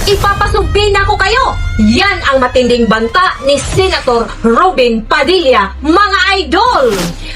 ipapasubin ako kayo. Yan ang matinding banta ni Senator Robin Padilla, mga idol.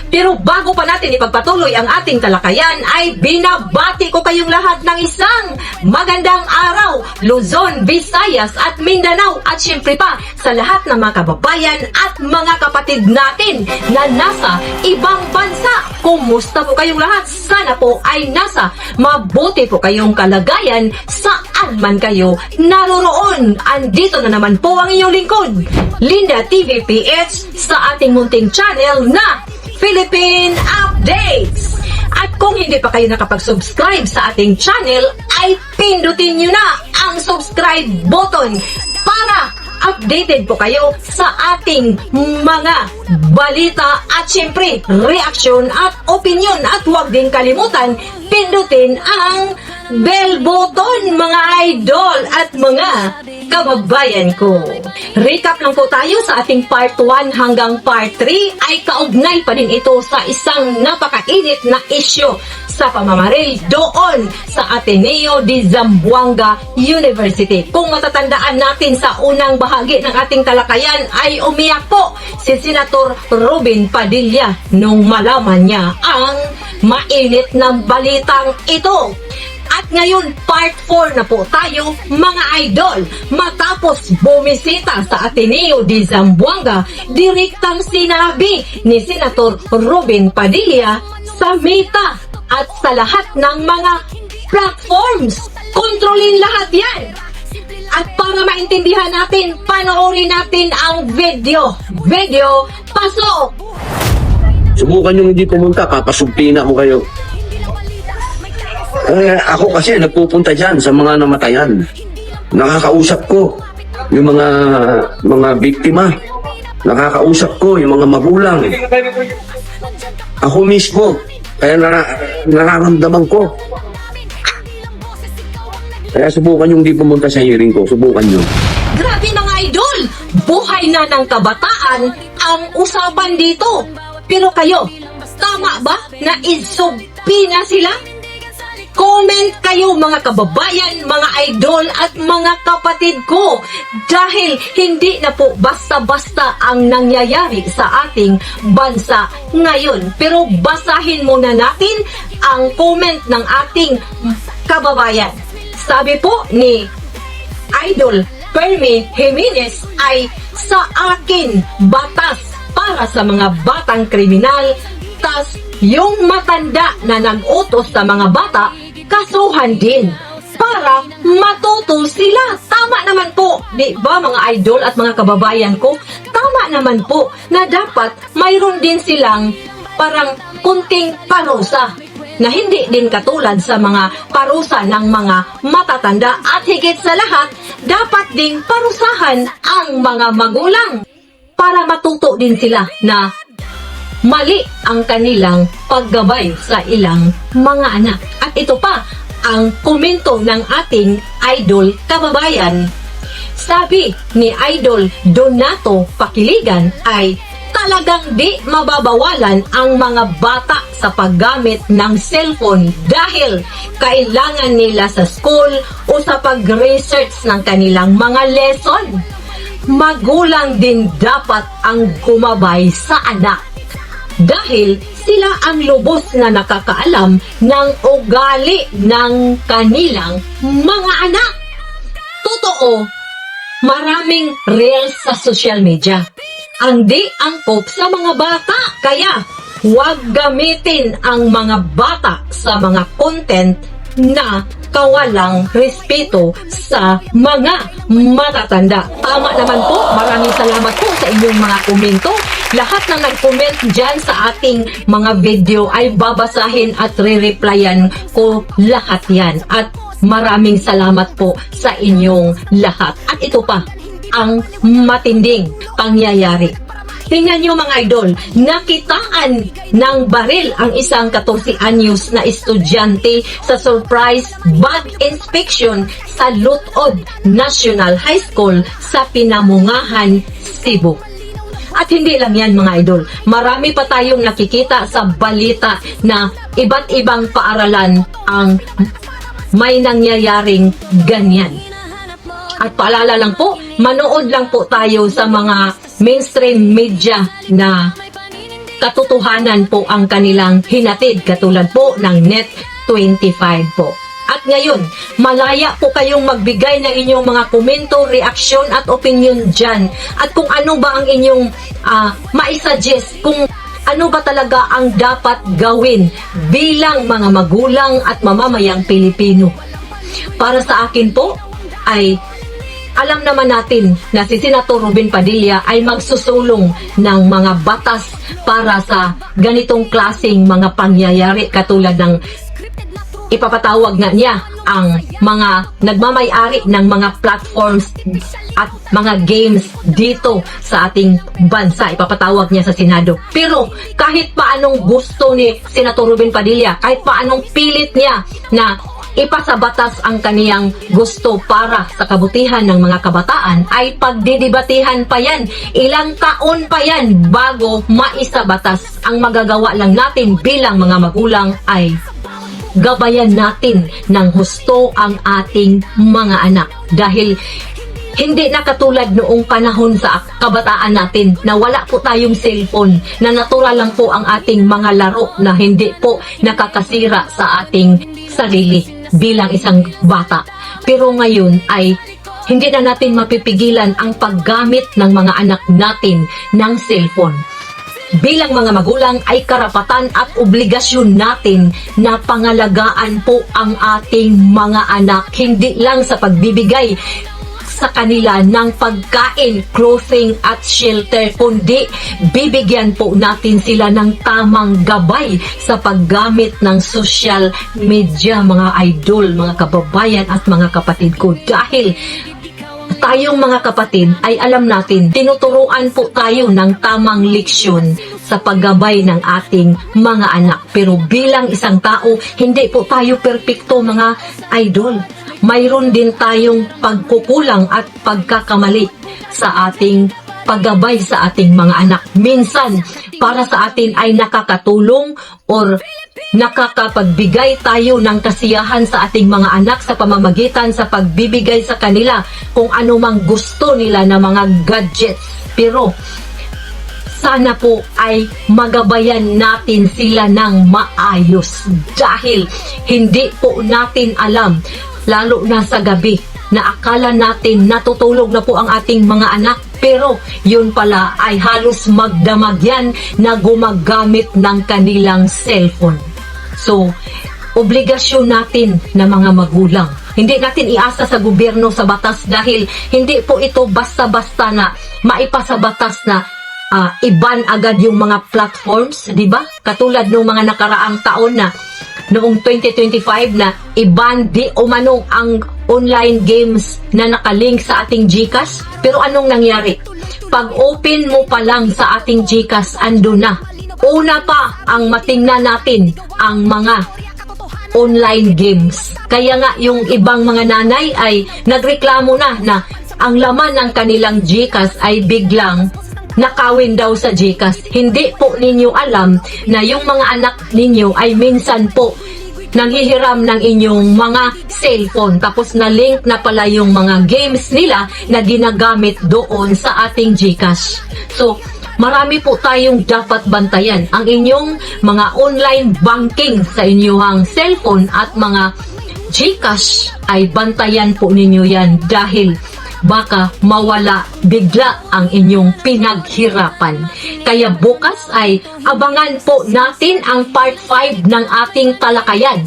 Pero bago pa natin ipagpatuloy ang ating talakayan, ay binabati ko kayong lahat ng isang magandang araw, Luzon, Visayas at Mindanao, at syempre pa sa lahat ng mga kababayan at mga kapatid natin na nasa ibang bansa. Kumusta po kayong lahat? Sana po ay nasa mabuti po kayong kalagayan saan man kayo naroroon. Andito na naman po ang inyong lingkod, Linda TVPH, sa ating munting channel na Philippine Updates. At kung hindi pa kayo nakapag-subscribe sa ating channel, ay pindutin nyo na ang subscribe button para updated po kayo sa ating mga balita at syempre reaksyon at opinion. At huwag din kalimutan pindutin ang bell button, mga idol at mga kababayan ko. Recap lang po tayo sa ating part 1 hanggang part 3 ay kaugnay pa din ito sa isang napakainit na issue sa pamamaril doon sa Ateneo de Zamboanga University. Kung matatandaan natin sa unang bahagi ng ating talakayan ay umiyak po si Senator Robin Padilla nung malaman niya ang mainit ng balitang ito. At ngayon, part 4 na po tayo, mga idol. Matapos bumisita sa Ateneo de Zamboanga, direktang sinabi ni Senator Robin Padilla sa Meta at sa lahat ng mga platforms. Kontrolin lahat yan. At para maintindihan natin, panoorin natin ang video. Video, pasok! Subukan nyo hindi pumunta, kapasugpina ko kayo. Ako kasi nagpupunta dyan sa mga namatayan. Nakakausap ko yung mga biktima. Nakakausap ko yung mga magulang. Ako mismo, kaya nararamdaman ko. Kaya subukan nyo hindi pumunta sa hearing ko. Subukan nyo. Grabe mga idol! Buhay na ng kabataan ang usapan dito. Pero kayo, tama ba na isubpina sila? Comment kayo mga kababayan, mga idol at mga kapatid ko, dahil hindi na po basta-basta ang nangyayari sa ating bansa ngayon. Pero basahin muna natin ang comment ng ating kababayan. Sabi po ni Idol Fermi Jimenez ay, sa akin batas para sa mga batang kriminal, tas yung matanda na nag-utos sa mga bata, kasuhan din para matuto sila. Tama naman po, di ba mga idol at mga kababayan ko? Tama naman po na dapat mayroon din silang parang kunting parusa na hindi din katulad sa mga parusa ng mga matatanda, at higit sa lahat, dapat ding parusahan ang mga magulang para matuto din sila na mali ang kanilang paggabay sa ilang mga anak. At ito pa ang komento ng ating idol kababayan. Sabi ni Idol Donato Pakiligan ay, talagang di mababawalan ang mga bata sa paggamit ng cellphone dahil kailangan nila sa school o sa pag-research ng kanilang mga lesson. Magulang din dapat ang gumabay sa anak, dahil sila ang lubos na nakakaalam ng ugali ng kanilang mga anak. Totoo, maraming reels sa social media ang di angkop sa mga bata, kaya huwag gamitin ang mga bata sa mga content na kawalang respeto sa mga matatanda. Tama naman po, maraming salamat po sa inyong mga komento. Lahat ng nag-comment dyan sa ating mga video ay babasahin at re-replyan ko lahat yan. At maraming salamat po sa inyong lahat. At ito pa ang matinding pangyayari. Tingnan nyo mga idol, nakitaan ng baril ang isang 14 anyos na estudyante sa surprise bag inspection sa Lutod National High School sa Pinamungahan, Cebu. At hindi lang yan mga idol, marami pa tayong nakikita sa balita na iba't ibang paaralan ang may nangyayaring ganyan. At paalala lang po, manood lang po tayo sa mga mainstream media na katotohanan po ang kanilang hinatid, katulad po ng Net25 po. At ngayon, malaya po kayong magbigay ng inyong mga komento, reaksyon at opinion dyan. At kung ano ba ang inyong maisuggest, kung ano ba talaga ang dapat gawin bilang mga magulang at mamamayang Pilipino. Para sa akin po, ay alam naman natin na si Senator Robin Padilla ay magsusulong ng mga batas para sa ganitong klaseng mga pangyayari, katulad ng ipapatawag nga niya ang mga nagmamay-ari ng mga platforms at mga games dito sa ating bansa. Ipapatawag niya sa Senado. Pero kahit paanong gusto ni Senator Robin Padilla, kahit paanong pilit niya na ipasabatas ang kaniyang gusto para sa kabutihan ng mga kabataan, ay pagdidibatihan pa yan. Ilang taon pa yan bago maisabatas. Ang magagawa lang natin bilang mga magulang ay gabayan natin ng husto ang ating mga anak. Dahil hindi na katulad noong panahon sa kabataan natin na wala po tayong cellphone, na natural lang po ang ating mga laro na hindi po nakakasira sa ating sarili bilang isang bata. Pero ngayon ay hindi na natin mapipigilan ang paggamit ng mga anak natin ng cellphone. Bilang mga magulang ay karapatan at obligasyon natin na pangalagaan po ang ating mga anak, hindi lang sa pagbibigay sa kanila ng pagkain, clothing at shelter, kundi bibigyan po natin sila ng tamang gabay sa paggamit ng social media, mga idol, mga kababayan at mga kapatid ko. Dahil tayong mga kapatid ay alam natin, tinuturuan po tayo ng tamang leksyon sa paggabay ng ating mga anak. Pero bilang isang tao, hindi po tayo perpekto, mga idol. Mayroon din tayong pagkukulang at pagkakamali sa ating paggabay sa ating mga anak. Minsan, para sa atin ay nakakatulong or nakakapagbigay tayo ng kasiyahan sa ating mga anak sa pamamagitan sa pagbibigay sa kanila kung ano mang gusto nila na mga gadgets. Pero sana po ay magabayan natin sila ng maayos, dahil hindi po natin alam, lalo na sa gabi, na akala natin natutulog na po ang ating mga anak, pero yun pala ay halos magdamag yan na gumagamit ng kanilang cellphone. So, obligasyon natin na mga magulang. Hindi natin iasa sa gobyerno, sa batas, dahil hindi po ito basta-basta na maipasabatas na iban agad yung mga platforms, di ba? Katulad ng mga nakaraang taon na noong 2025 na iban di umano ang online games na nakalink sa ating GCash. Pero anong nangyari? Pag open mo pa lang sa ating GCash, ando na. Una pa ang matingnan natin ang mga online games. Kaya nga yung ibang mga nanay ay nagreklamo na ang laman ng kanilang GCash ay biglang nakawin daw sa GCash. Hindi po ninyo alam na yung mga anak ninyo ay minsan po nanghihiram ng inyong mga cellphone, tapos na-link na pala yung mga games nila na ginagamit doon sa ating GCash. So, marami po tayong dapat bantayan. Ang inyong mga online banking sa inyong cellphone at mga GCash ay bantayan po ninyo yan, dahil baka mawala bigla ang inyong pinaghirapan. Kaya bukas ay abangan po natin ang part 5 ng ating talakayan,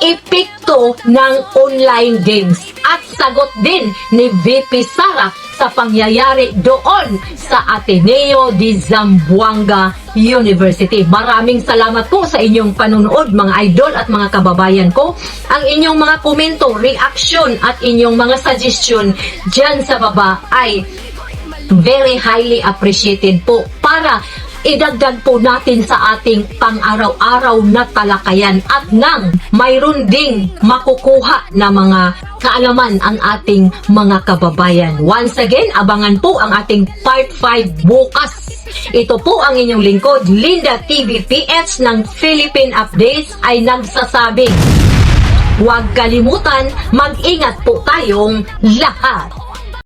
epekto ng online games, at sagot din ni VP Sara sa pangyayari doon sa Ateneo de Zamboanga University. Maraming salamat po sa inyong panunood, mga idol at mga kababayan ko. Ang inyong mga komento, reaction at inyong mga suggestion dyan sa baba ay very highly appreciated po, para idagdag po natin sa ating pang-araw-araw na talakayan, at nang mayroon ding makukuha na mga kaalaman ang ating mga kababayan. Once again, abangan po ang ating part 5 bukas. Ito po ang inyong lingkod, Linda TVPH ng Philippine Updates, ay nagsasabing, huwag kalimutan, mag-ingat po tayong lahat.